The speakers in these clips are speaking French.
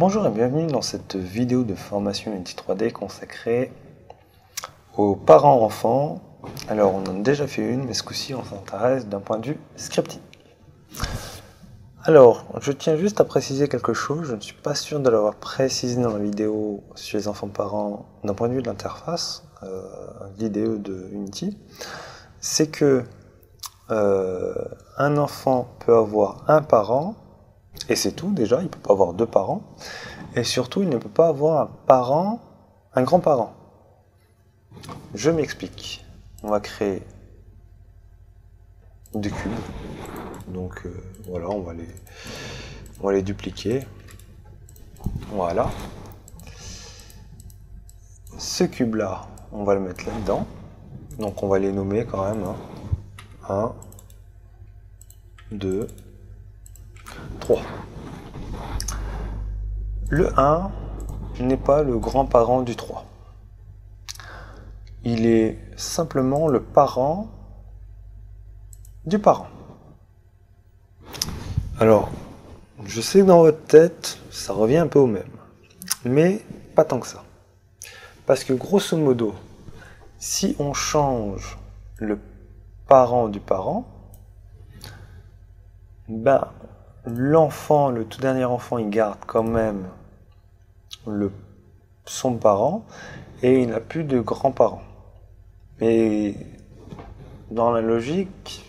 Bonjour et bienvenue dans cette vidéo de formation Unity 3D consacrée aux parents-enfants. Alors on en a déjà fait une, mais ce coup-ci on s'intéresse d'un point de vue scripting. Alors, je tiens juste à préciser quelque chose, je ne suis pas sûr de l'avoir précisé dans la vidéo sur les enfants-parents d'un point de vue de l'interface, l'IDE de Unity. C'est que un enfant peut avoir un parent, et c'est tout déjà, il ne peut pas avoir deux parents, et surtout il ne peut pas avoir un grand-parent. Je m'explique. On va créer des cubes, donc voilà, on va les dupliquer. Voilà. Ce cube là, on va le mettre là-dedans, donc on va les nommer quand même, 1, 2, 3. Le 1 n'est pas le grand-parent du 3. Il est simplement le parent du parent. Alors, je sais que dans votre tête, ça revient un peu au même. Mais pas tant que ça. Parce que grosso modo, si on change le parent du parent, ben, l'enfant, le tout dernier enfant, il garde quand même son parent et il n'a plus de grands-parents. Mais dans la logique,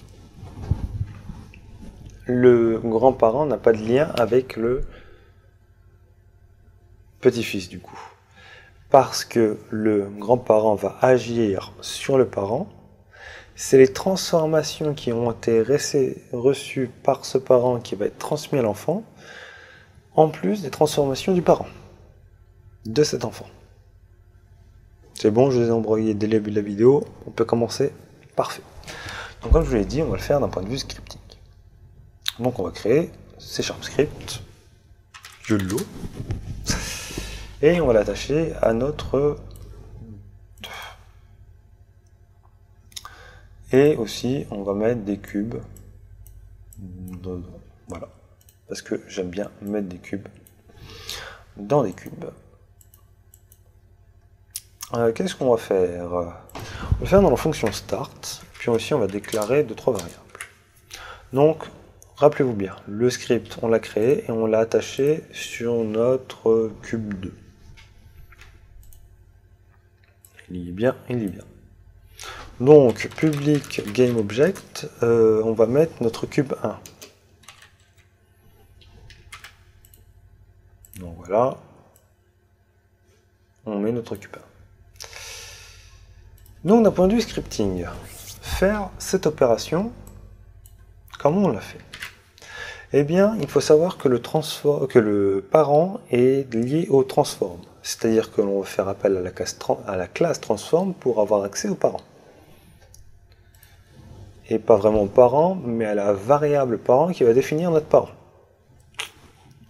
le grand-parent n'a pas de lien avec le petit-fils du coup. Parce que le grand-parent va agir sur le parent. C'est les transformations qui ont été reçues par ce parent qui va être transmis à l'enfant, en plus des transformations du parent, de cet enfant. C'est bon, je vous ai embrouillé dès le début de la vidéo, on peut commencer, parfait. Donc comme je vous l'ai dit, on va le faire d'un point de vue scripting. Donc on va créer C# script, YOLO, et on va l'attacher à notre... Et aussi, on va mettre des cubes dedans. Voilà. Parce que j'aime bien mettre des cubes dans des cubes. Qu'est-ce qu'on va faire? On va le faire dans la fonction start. Puis aussi, on va déclarer 2-3 variables. Donc, rappelez-vous bien, le script, on l'a créé et on l'a attaché sur notre cube 2. Il est bien, il est bien. Donc, public GameObject, on va mettre notre cube 1. Donc voilà, on met notre cube 1. Donc d'un point de vue scripting, faire cette opération, comment on l'a fait? Eh bien, il faut savoir que le parent est lié au transform. C'est-à-dire que l'on va faire appel à la classe transform pour avoir accès au parent. Et pas vraiment au parent, mais à la variable parent qui va définir notre parent.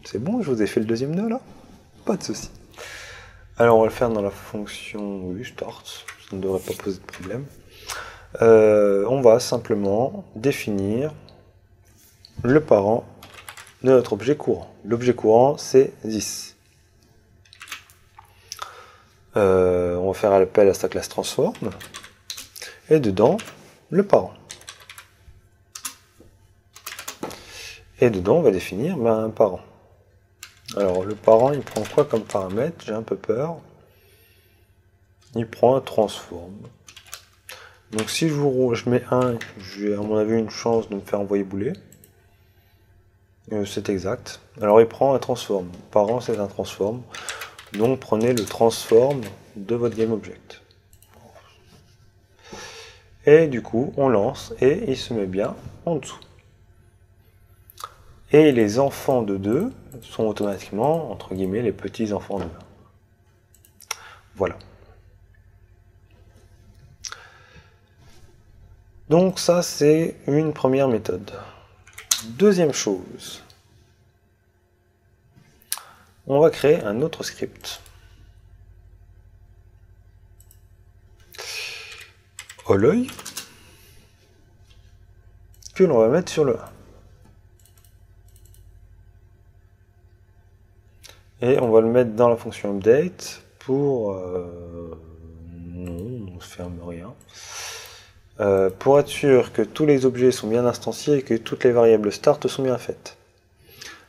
C'est bon, je vous ai fait le deuxième nœud là? Pas de souci. Alors on va le faire dans la fonction start, ça ne devrait pas poser de problème. On va simplement définir le parent de notre objet courant. L'objet courant c'est this. On va faire appel à sa classe transform et dedans le parent. Et dedans on va définir un parent. Alors le parent il prend quoi comme paramètre? J'ai un peu peur. Il prend un transform. Donc si je mets 1, j'ai à mon avis une chance de me faire envoyer bouler. C'est exact. Alors il prend un transform. Parent c'est un transform. Donc prenez le transform de votre GameObject. Et du coup on lance et il se met bien en dessous. Et les enfants de 2 sont automatiquement, entre guillemets, les petits enfants de 1. Voilà. Donc ça, c'est une première méthode. Deuxième chose, on va créer un autre script. Au l'œil, que l'on va mettre sur le 1. Et on va le mettre dans la fonction update pour... non, on ne ferme rien. Pour être sûr que tous les objets sont bien instanciés et que toutes les variables start sont bien faites.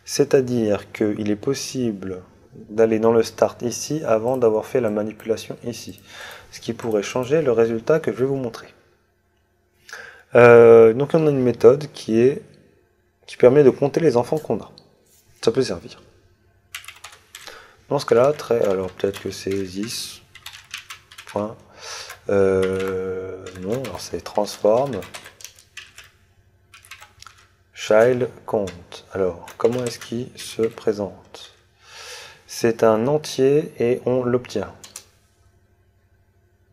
C'est-à-dire qu'il est possible d'aller dans le start ici avant d'avoir fait la manipulation ici. Ce qui pourrait changer le résultat que je vais vous montrer. Donc on a une méthode qui permet de compter les enfants qu'on a. Ça peut servir. Dans ce cas-là, alors peut-être que c'est this. Point. Non, alors c'est transform. Child count. Alors, comment est-ce qu'il se présente? C'est un entier et on l'obtient.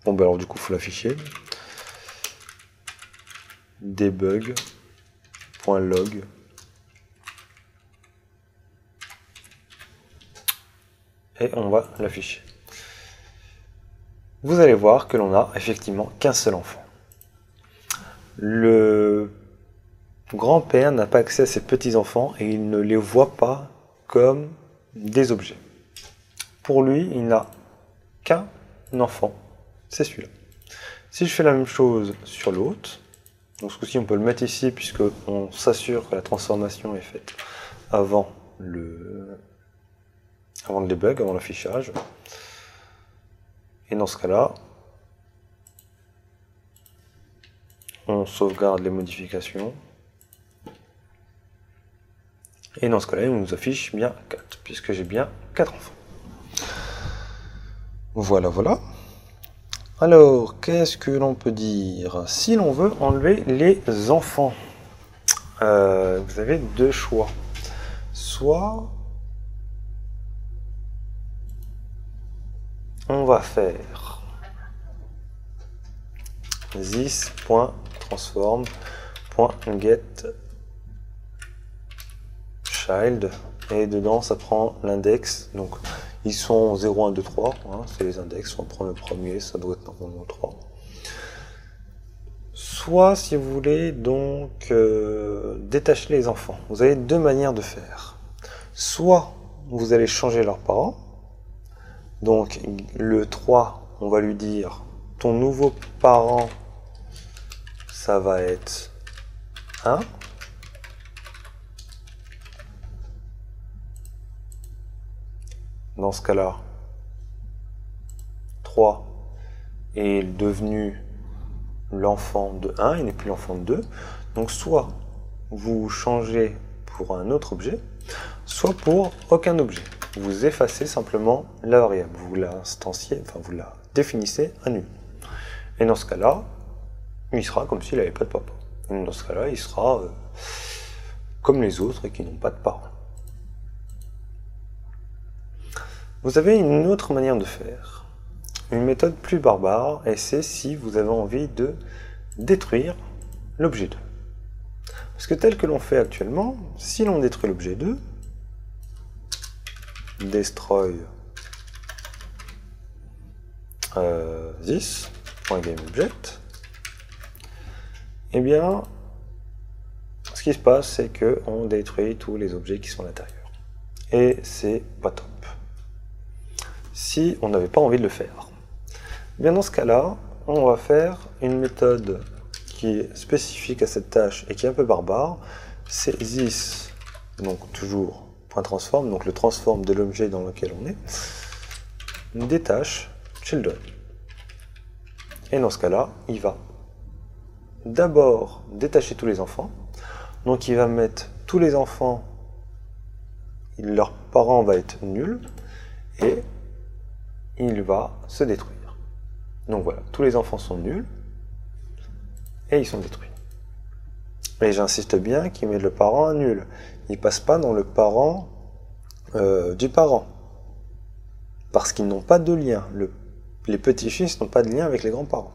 Bon, ben alors du coup, il faut l'afficher. Debug.log. Et on va l'afficher. Vous allez voir que l'on a effectivement qu'un seul enfant. Le grand-père n'a pas accès à ses petits-enfants et il ne les voit pas comme des objets. Pour lui, il n'a qu'un enfant, c'est celui-là. Si je fais la même chose sur l'autre, donc ce coup-ci on peut le mettre ici puisque on s'assure que la transformation est faite avant le debug, avant l'affichage. Et dans ce cas-là, on sauvegarde les modifications. Et dans ce cas-là, il nous affiche bien 4, puisque j'ai bien 4 enfants. Voilà, voilà. Alors, qu'est-ce que l'on peut dire? Si l'on veut enlever les enfants, vous avez deux choix. Soit on va faire this.transform.get child et dedans ça prend l'index, donc ils sont 0, 1, 2, 3, hein, c'est les index, on prend le premier, ça doit être normalement 3. Soit si vous voulez donc détacher les enfants, vous avez deux manières de faire. Soit vous allez changer leurs parents, donc le 3, on va lui dire ton nouveau parent, ça va être 1. Dans ce cas-là, 3 est devenu l'enfant de 1, il n'est plus l'enfant de 2. Donc soit vous changez pour un autre objet, soit pour aucun objet. Vous effacez simplement la variable, vous l'instanciez, enfin vous la définissez à nul. Et dans ce cas-là, il sera comme s'il n'avait pas de papa. Et dans ce cas-là, il sera comme les autres qui n'ont pas de parents. Vous avez une autre manière de faire, une méthode plus barbare, et c'est si vous avez envie de détruire l'objet 2. Parce que tel que l'on fait actuellement, si l'on détruit l'objet 2, destroy this.gameObject, eh bien, ce qui se passe, c'est qu'on détruit tous les objets qui sont à l'intérieur. Et c'est pas top. Si on n'avait pas envie de le faire. Bien dans ce cas-là, on va faire une méthode qui est spécifique à cette tâche et qui est un peu barbare. C'est this, donc toujours .transform, donc le transform de l'objet dans lequel on est, détache children. Et dans ce cas-là, il va d'abord détacher tous les enfants. Donc il va mettre tous les enfants, leur parent va être nul, et il va se détruire. Donc voilà, tous les enfants sont nuls, et ils sont détruits. Et j'insiste bien qu'il met le parent à nul. Il ne passe pas dans le parent du parent. Parce qu'ils n'ont pas de lien. Les petits-fils n'ont pas de lien avec les grands-parents.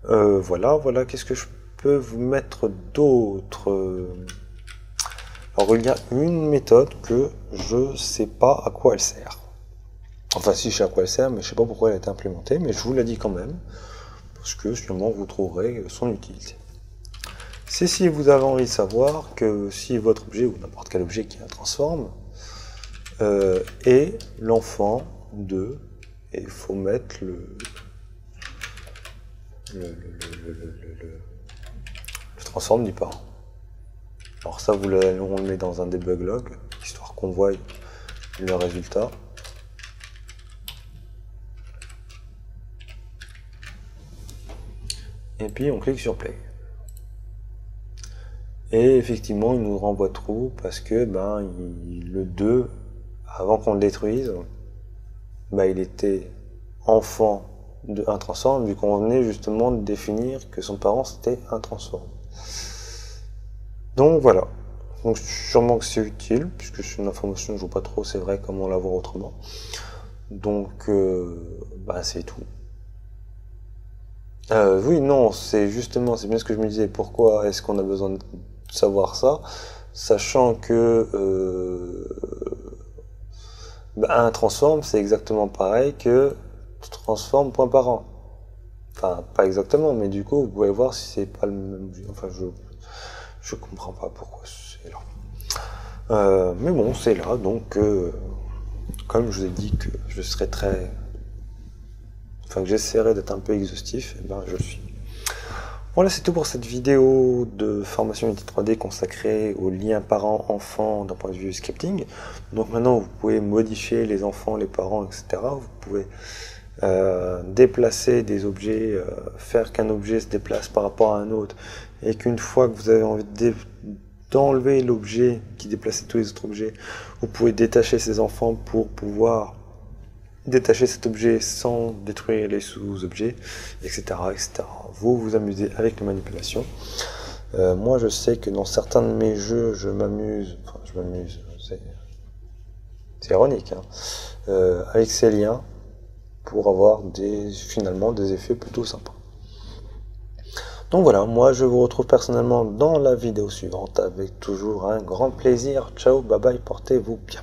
Voilà, qu'est-ce que je peux vous mettre d'autre? Alors il y a une méthode que je ne sais pas à quoi elle sert. Enfin si, je sais à quoi elle sert, mais je ne sais pas pourquoi elle a été implémentée, mais je vous la dis quand même, parce que sûrement vous trouverez son utilité. C'est si vous avez envie de savoir que si votre objet, ou n'importe quel objet qui la transforme, et l'enfant de, et il faut mettre le transform du parent. Alors ça, on le met dans un debug log, histoire qu'on voit le résultat. Et puis on clique sur play. Et effectivement, il nous renvoie true parce que le 2, avant qu'on le détruise, il était enfant de un transform, vu qu'on venait justement de définir que son parent c'était un transform. Donc voilà. Donc sûrement que c'est utile, puisque c'est une information que je ne vois pas trop, c'est vrai, comment l'avoir autrement. Donc c'est tout. Oui, non, c'est justement, c'est bien ce que je me disais, pourquoi est-ce qu'on a besoin de savoir ça, sachant que un transform c'est exactement pareil que transform.parent. Enfin, pas exactement, mais du coup, vous pouvez voir si c'est pas le même. Enfin, je comprends pas pourquoi c'est là. Mais bon, c'est là, donc comme je vous ai dit que je serais que j'essaierai d'être un peu exhaustif, et je le suis. Voilà, c'est tout pour cette vidéo de formation Unity 3D consacrée aux liens parents-enfants d'un point de vue scripting. Donc maintenant, vous pouvez modifier les enfants, les parents, etc. Vous pouvez déplacer des objets, faire qu'un objet se déplace par rapport à un autre, et qu'une fois que vous avez envie d'enlever l'objet qui déplaçait tous les autres objets, vous pouvez détacher ces enfants pour pouvoir détacher cet objet sans détruire les sous-objets, etc., etc. Vous vous amusez avec les manipulations. Moi, je sais que dans certains de mes jeux, je m'amuse, c'est ironique, hein, avec ces liens pour avoir finalement des effets plutôt sympas. Donc voilà, moi je vous retrouve personnellement dans la vidéo suivante avec toujours un grand plaisir. Ciao, bye bye, portez-vous bien.